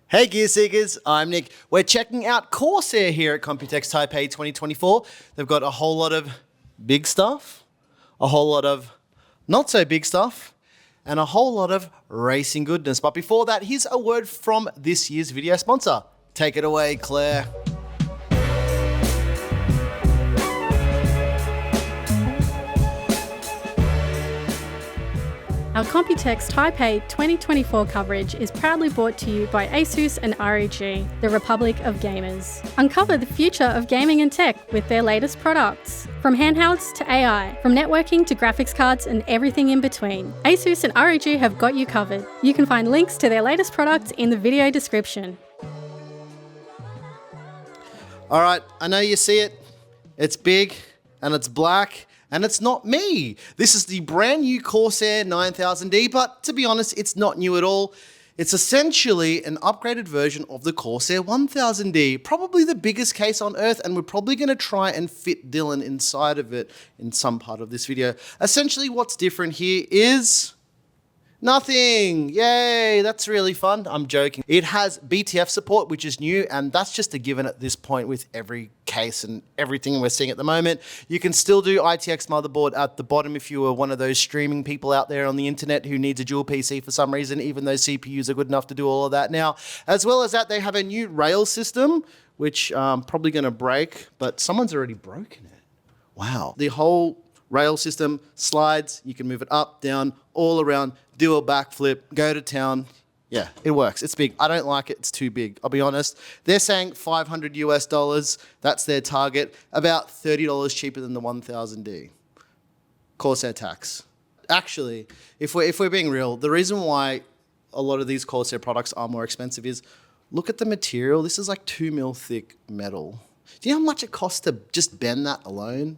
Hey Gear Seekers, I'm Nick. We're checking out Corsair here at Computex Taipei 2024. They've got a whole lot of big stuff, a whole lot of not so big stuff, and a whole lot of racing goodness. But before that, here's a word from this year's video sponsor. Take it away, Claire. Our Computex Taipei 2024 coverage is proudly brought to you by ASUS and ROG, the Republic of Gamers. Uncover the future of gaming and tech with their latest products. From handhelds to AI, from networking to graphics cards and everything in between, ASUS and ROG have got you covered. You can find links to their latest products in the video description. All right, I know you see it. It's big and it's black. And it's not me. This is the brand new Corsair 9000D, but to be honest, it's not new at all. It's essentially an upgraded version of the Corsair 1000D, probably the biggest case on earth, and we're probably going to try and fit Dylan inside of it in some part of this video. Essentially, what's different here is nothing. Yay, that's really fun. I'm joking. It has BTF support, which is new, and that's just a given at this point with every case and everything we're seeing at the moment. You can still do ITX motherboard at the bottom if you are one of those streaming people out there on the internet who needs a dual PC for some reason, even though CPUs are good enough to do all of that now. As well as that, they have a new rail system, which probably going to break, but someone's already broken it. Wow. The whole rail system slides, you can move it up, down, all around, do a backflip, go to town. Yeah, it works. It's big. I don't like it. It's too big. I'll be honest. They're saying $500 US. That's their target. About $30 cheaper than the 1000D. Corsair tax. Actually, if we're being real, the reason why a lot of these Corsair products are more expensive is look at the material. This is like 2 mil thick metal. Do you know how much it costs to just bend that alone?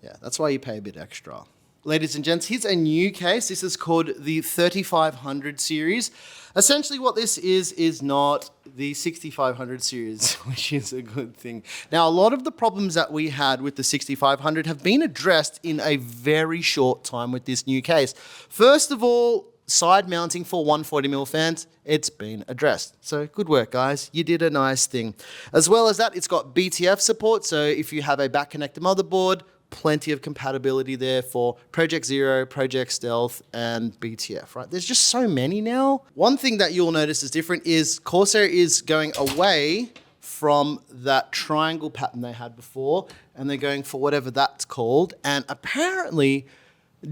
Yeah, that's why you pay a bit extra. Ladies and gents, here's a new case. This is called the 3500 series. Essentially what this is not the 6500 series, which is a good thing. Now, a lot of the problems that we had with the 6500 have been addressed in a very short time with this new case. First of all, side mounting for 140mm fans, it's been addressed. So good work, guys. You did a nice thing. As well as that, it's got BTF support. So if you have a back connector motherboard, plenty of compatibility there for Project Zero, Project Stealth, and BTF, right? There's just so many now. One thing that you'll notice is different is Corsair is going away from that triangle pattern they had before, and they're going for whatever that's called. And apparently,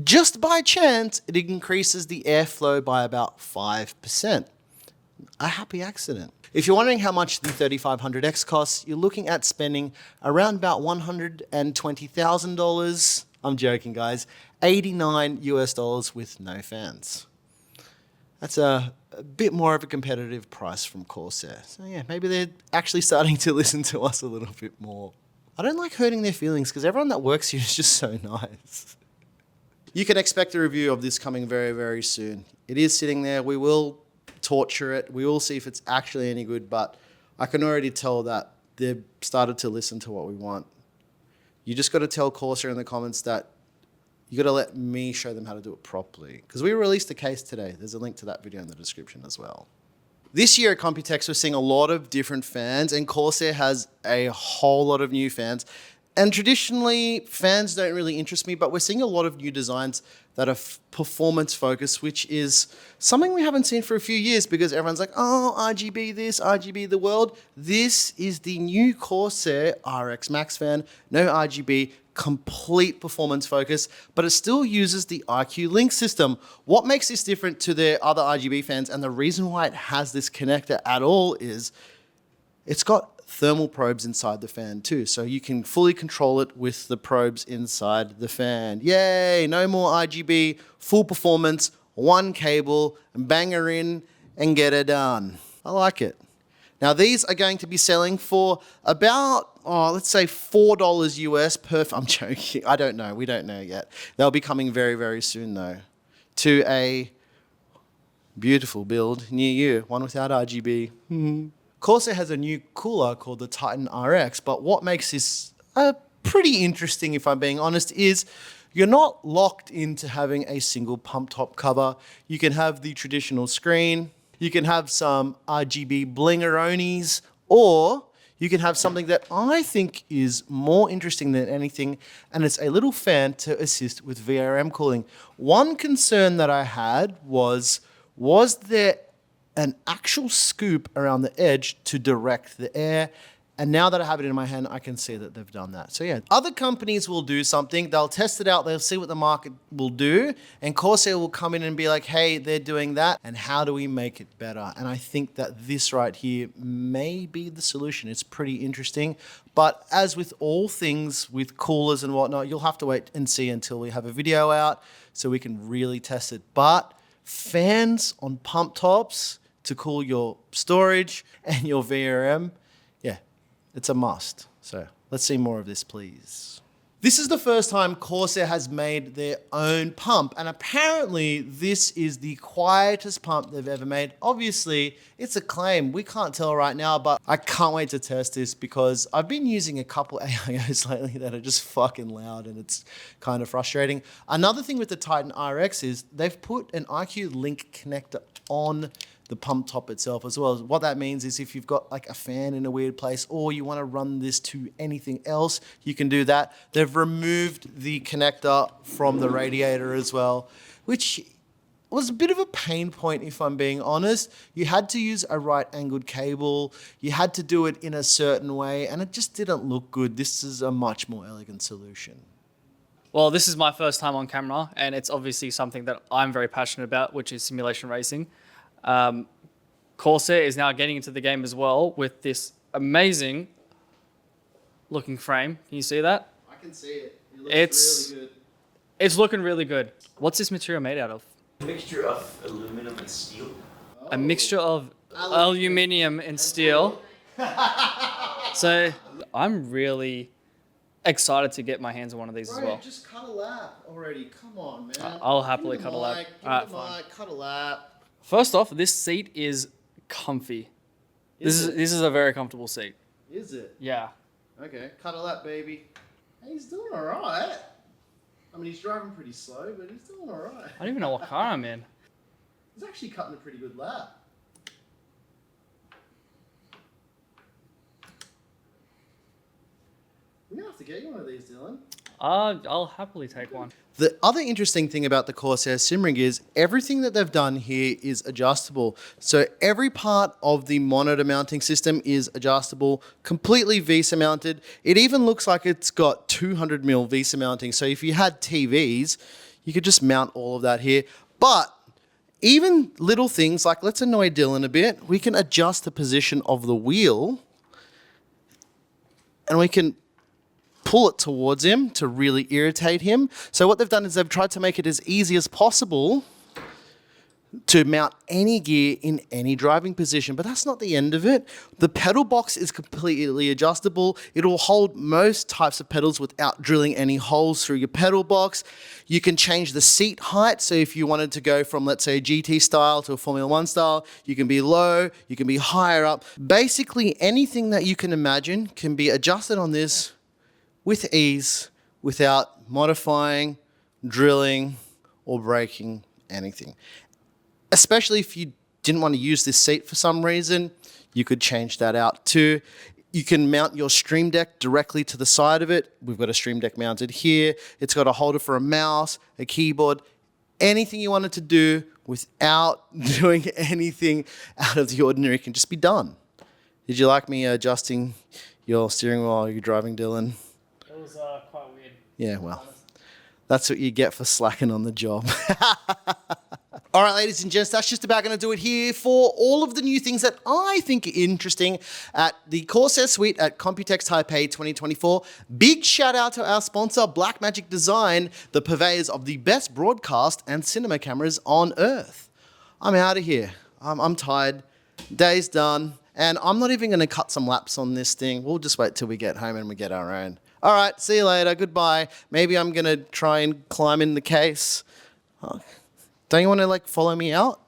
just by chance, it increases the airflow by about 5%. A happy accident. If you're wondering how much the 3500X costs, you're looking at spending around about $120,000. I'm joking, guys. $89 US with no fans. That's a bit more of a competitive price from Corsair. So yeah, maybe they're actually starting to listen to us a little bit more. I don't like hurting their feelings because everyone that works here is just so nice. You can expect a review of this coming very, very soon. It is sitting there. We will torture it. We will see if it's actually any good, but I can already tell that they've started to listen to what we want. You just got to tell Corsair in the comments that you got to let me show them how to do it properly, because we released a case today. There's a link to that video in the description as well. This year at Computex, we're seeing a lot of different fans, and Corsair has a whole lot of new fans. And traditionally, fans don't really interest me, but we're seeing a lot of new designs that are performance focused, which is something we haven't seen for a few years because everyone's like, oh, RGB this, RGB the world. This is the new Corsair RX Max fan, no RGB, complete performance focus, but it still uses the IQ Link system. What makes this different to their other RGB fans, and the reason why it has this connector at all, is it's got thermal probes inside the fan too, so you can fully control it with the probes inside the fan. Yay, no more RGB, full performance, one cable, and bang her in and get her done. I like it. Now these are going to be selling for about, let's say $4 US per, I'm joking, I don't know, we don't know yet. They'll be coming very, very soon though, to a beautiful build near you, one without RGB. Corsair has a new cooler called the Titan RX, but what makes this pretty interesting, if I'm being honest, is you're not locked into having a single pump top cover. You can have the traditional screen, You can have some RGB blingeronis, or you can have something that I think is more interesting than anything, and it's a little fan to assist with VRM cooling. One concern that I had was there an actual scoop around the edge to direct the air? And now that I have it in my hand, I can see that they've done that. So yeah, other companies will do something. They'll test it out. They'll see what the market will do. And Corsair will come in and be like, hey, they're doing that. And how do we make it better? And I think that this right here may be the solution. It's pretty interesting. But as with all things with coolers and whatnot, you'll have to wait and see until we have a video out so we can really test it. But fans on pump tops to cool your storage and your VRM, yeah, it's a must. So let's see more of this, please. This is the first time Corsair has made their own pump, and apparently this is the quietest pump they've ever made. Obviously, it's a claim. We can't tell right now, but I can't wait to test this because I've been using a couple AIOs lately that are just fucking loud, and it's kind of frustrating. Another thing with the Titan RX is they've put an IQ Link connector on the pump top itself as well. What that means is if you've got like a fan in a weird place or you want to run this to anything else, you can do that. They've removed the connector from the radiator as well, which was a bit of a pain point if I'm being honest. You had to use a right angled cable, you had to do it in a certain way, and it just didn't look good. This is a much more elegant solution. Well, this is my first time on camera, and it's obviously something that I'm very passionate about, which is simulation racing. Corsair is now getting into the game as well with this amazing looking frame. Can you see that? I can see it. It looks really good. It's looking really good. What's this material made out of? A mixture of aluminum and steel. Oh. A mixture of aluminium and steel. So I'm really excited to get my hands on one of these as well. Just cut a lap already. Come on, man. I'll happily cut a lap. Alright, fine. Cut a lap. First off, this seat is comfy. This is a very comfortable seat. Is it? Yeah. Okay, cut a lap, baby. Hey, he's doing all right. I mean, he's driving pretty slow, but he's doing all right. I don't even know what car I'm in. He's actually cutting a pretty good lap. We're gonna have to get you one of these, Dylan. I'll happily take one. The other interesting thing about the Corsair SimRig is everything that they've done here is adjustable. So every part of the monitor mounting system is adjustable, completely VESA mounted. It even looks like it's got 200mm VESA mounting. So if you had TVs, you could just mount all of that here. But even little things like, let's annoy Dylan a bit, we can adjust the position of the wheel and we can pull it towards him to really irritate him. So what they've done is they've tried to make it as easy as possible to mount any gear in any driving position, but that's not the end of it. The pedal box is completely adjustable. It will hold most types of pedals without drilling any holes through your pedal box. You can change the seat height. So if you wanted to go from, let's say, a GT style to a Formula One style, you can be low, you can be higher up. Basically anything that you can imagine can be adjusted on this with ease without modifying, drilling, or breaking anything. Especially if you didn't want to use this seat for some reason, you could change that out too. You can mount your Stream Deck directly to the side of it. We've got a Stream Deck mounted here. It's got a holder for a mouse, a keyboard, anything you wanted to do without doing anything out of the ordinary can just be done. Did you like me adjusting your steering wheel while you're driving, Dylan? It was quite weird. Yeah, well, that's what you get for slacking on the job. All right, ladies and gents, that's just about going to do it here for all of the new things that I think are interesting at the Corsair suite at Computex Taipei 2024. Big shout out to our sponsor, Blackmagic Design, the purveyors of the best broadcast and cinema cameras on Earth. I'm out of here. I'm tired. Day's done. And I'm not even going to cut some laps on this thing. We'll just wait till we get home and we get our own. All right, see you later. Goodbye. Maybe I'm going to try and climb in the case. Don't you want to follow me out?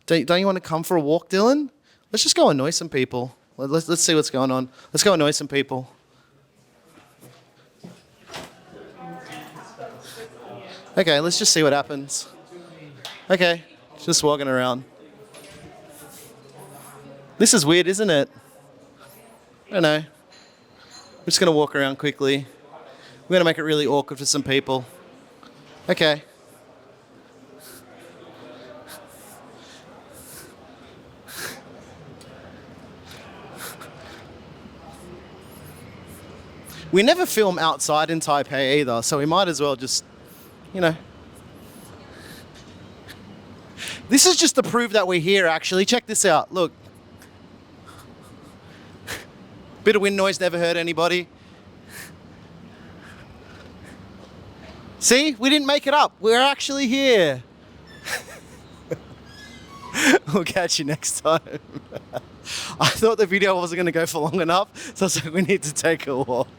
Don't you want to come for a walk, Dylan? Let's just go annoy some people. Let's see what's going on. Let's go annoy some people. Okay, let's just see what happens. Okay, just walking around. This is weird, isn't it? I don't know. We're just gonna walk around quickly. We're gonna make it really awkward for some people. Okay. We never film outside in Taipei either, so we might as well just, you know. This is just to prove that we're here, actually. Check this out, look. Bit of wind noise, never hurt anybody. See, we didn't make it up. We're actually here. We'll catch you next time. I thought the video wasn't going to go for long enough, so I was like, we need to take a walk.